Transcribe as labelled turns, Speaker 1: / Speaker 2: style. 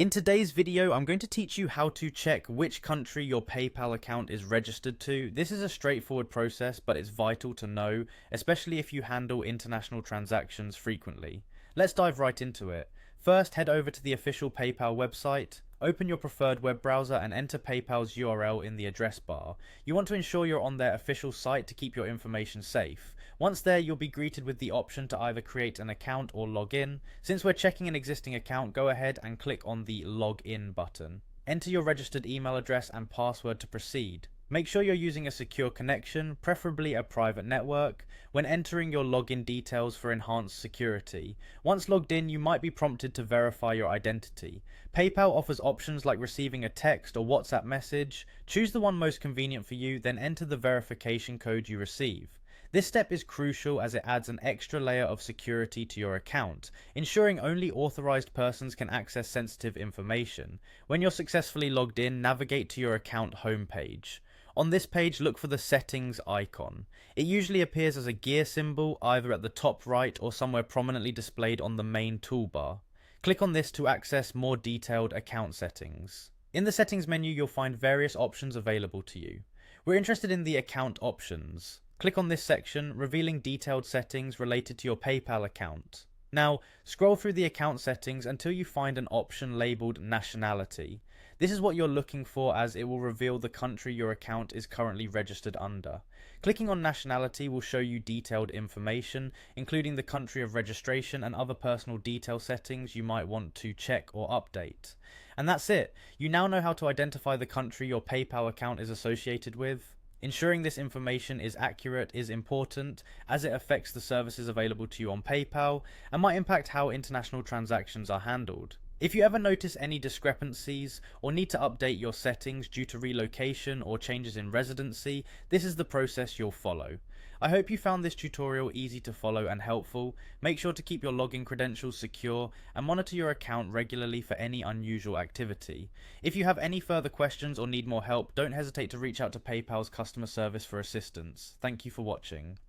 Speaker 1: In today's video, I'm going to teach you how to check which country your PayPal account is registered to. This is a straightforward process, but it's vital to know, especially if you handle international transactions frequently. Let's dive right into it. First, head over to the official PayPal website. Open your preferred web browser and enter PayPal's URL in the address bar. You want to ensure you're on their official site to keep your information safe. Once there, you'll be greeted with the option to either create an account or log in. Since we're checking an existing account, go ahead and click on the log in button. Enter your registered email address and password to proceed. Make sure you're using a secure connection, preferably a private network, when entering your login details for enhanced security. Once logged in, you might be prompted to verify your identity. PayPal offers options like receiving a text or WhatsApp message. Choose the one most convenient for you, then enter the verification code you receive. This step is crucial as it adds an extra layer of security to your account, ensuring only authorized persons can access sensitive information. When you're successfully logged in, navigate to your account homepage. On this page, look for the settings icon. It usually appears as a gear symbol either at the top right or somewhere prominently displayed on the main toolbar. Click on this to access more detailed account settings. In the settings menu, you'll find various options available to you. We're interested in the account options. Click on this section, revealing detailed settings related to your PayPal account. Now, scroll through the account settings until you find an option labeled Nationality. This is what you're looking for as it will reveal the country your account is currently registered under. Clicking on Nationality will show you detailed information, including the country of registration and other personal detail settings you might want to check or update. And that's it. You now know how to identify the country your PayPal account is associated with. Ensuring this information is accurate is important as it affects the services available to you on PayPal and might impact how international transactions are handled. If you ever notice any discrepancies or need to update your settings due to relocation or changes in residency, this is the process you'll follow. I hope you found this tutorial easy to follow and helpful. Make sure to keep your login credentials secure and monitor your account regularly for any unusual activity. If you have any further questions or need more help, don't hesitate to reach out to PayPal's customer service for assistance. Thank you for watching.